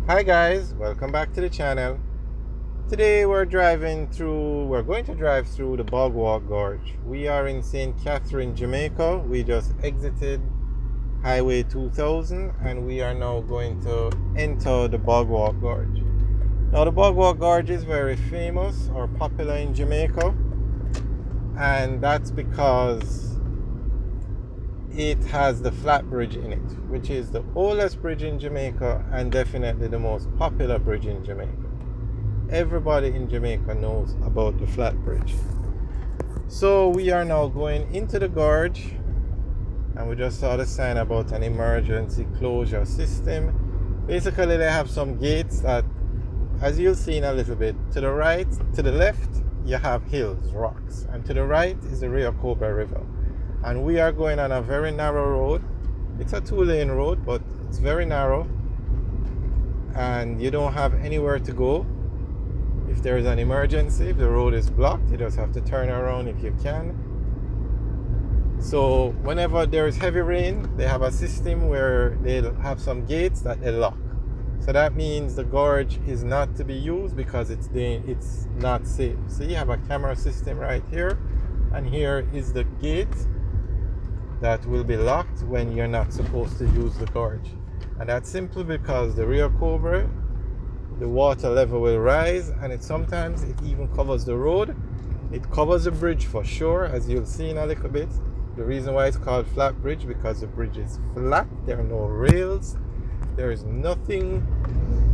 Hi guys, welcome back to the channel. Today we're going to drive through the Bog Walk Gorge. We are in St. Catherine, Jamaica. We just exited Highway 2000 and we are now going to enter the Bog Walk Gorge. Now the Bog Walk Gorge is very famous or popular in Jamaica, and that's because it has the flat bridge in it, which is the oldest bridge in Jamaica and definitely the most popular bridge in Jamaica. Everybody in Jamaica knows about the flat bridge. So we are now going into the gorge, and we just saw the sign about an emergency closure system. Basically, they have some gates that, as you'll see in a little bit, to the right, to the left, you have hills, rocks, and to the right is the Rio Cobra River. And we are going on a very narrow road. It's a 2-lane road, but it's very narrow, and you don't have anywhere to go. If there is an emergency, if the road is blocked, you just have to turn around if you can. So whenever there is heavy rain, they have a system where they'll have some gates that they lock. So that means the gorge is not to be used because it's not safe. So you have a camera system right here, and here is the gate that will be locked when you're not supposed to use the gorge. And that's simply because the Rio Cobra, the water level will rise, and sometimes it even covers the road. It covers the bridge for sure, as you'll see in a little bit. The reason why it's called flat bridge, because the bridge is flat, there are no rails, there is nothing.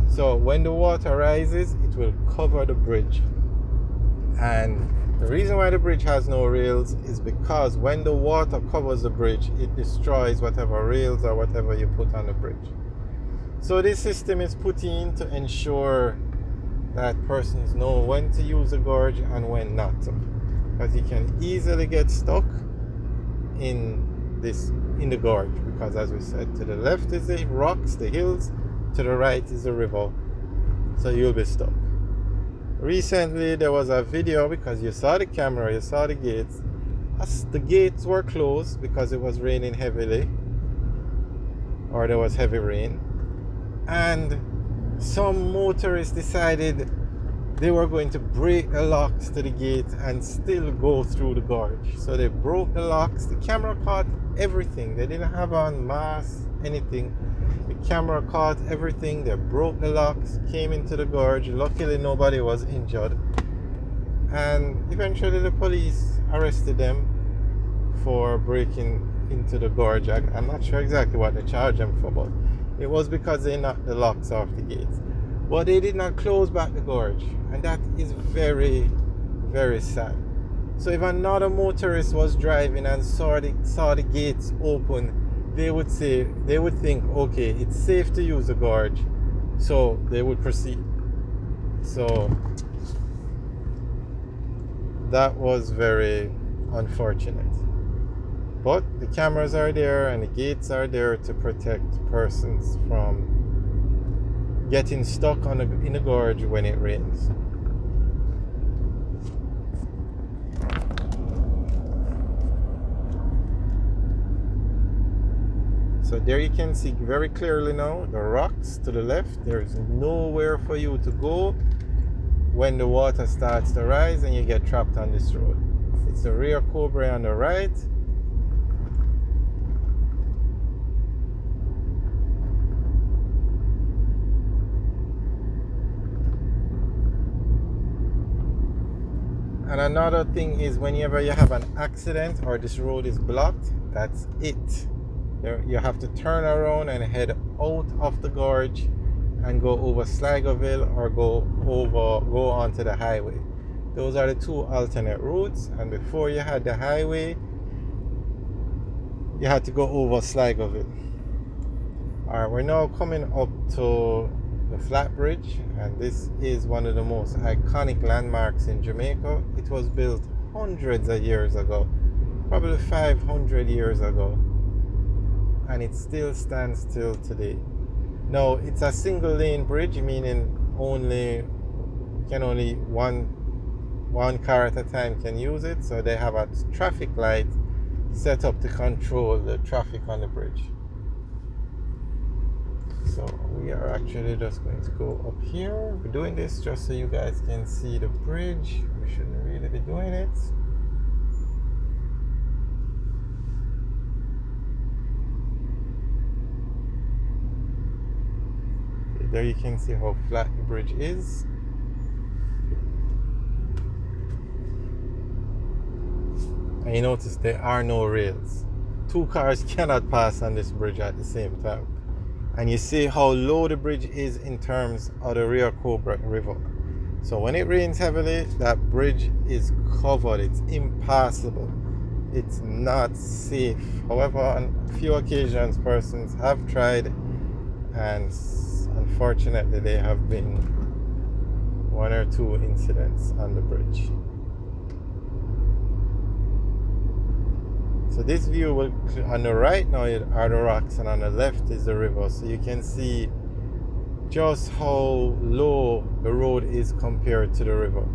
So when the water rises, it will cover the bridge. And the reason why the bridge has no rails is because when the water covers the bridge, it destroys whatever rails or whatever you put on the bridge. So this system is put in to ensure that persons know when to use the gorge and when not to, because you can easily get stuck in the gorge, because as we said, to the left is the rocks, the hills, to the right is the river, so you'll be stuck. Recently there was a video, because you saw the camera, you saw the gates. As the gates were closed because it was raining heavily, or there was heavy rain, and some motorists decided they were going to break the locks to the gate and still go through the gorge. So they broke the locks. The camera caught everything. They didn't have on masks, anything. The camera caught everything. They broke the locks, came into the gorge. Luckily nobody was injured, and eventually the police arrested them for breaking into the gorge. I'm not sure exactly what they charged them for, but it was because they knocked the locks off the gates. But they did not close back the gorge, and that is very, very sad. So if another motorist was driving and saw the gates open, they would think, okay, it's safe to use the gorge, so they would proceed. So that was very unfortunate. But the cameras are there and the gates are there to protect persons from getting stuck in the gorge when it rains. So there you can see very clearly now the rocks to the left. There is nowhere for you to go when the water starts to rise and you get trapped on this road. It's the Rio Cobra on the right. And another thing is, whenever you have an accident or this road is blocked, that's it. You have to turn around and head out of the gorge and go over Sligoville or go onto the highway. Those are the two alternate routes, and before you had the highway, you had to go over Sligoville. Alright, we're now coming up to the flat bridge, and this is one of the most iconic landmarks in Jamaica. It was built hundreds of years ago, probably 500 years ago, and it still stands till today. Now it's a single lane bridge, meaning only one car at a time can use it. So they have a traffic light set up to control the traffic on the bridge. So we are actually just going to go up here. We're doing this just so you guys can see the bridge. We shouldn't really be doing it. Okay, there you can see how flat the bridge is. And you notice there are no rails. Two cars cannot pass on this bridge at the same time. And you see how low the bridge is in terms of the Rio Cobra River. So when it rains heavily, that bridge is covered. It's impassable. It's not safe. However, on a few occasions, persons have tried, and unfortunately, there have been one or two incidents on the bridge. So this view will, on the right now are the rocks, and on the left is the river. So you can see just how low the road is compared to the river.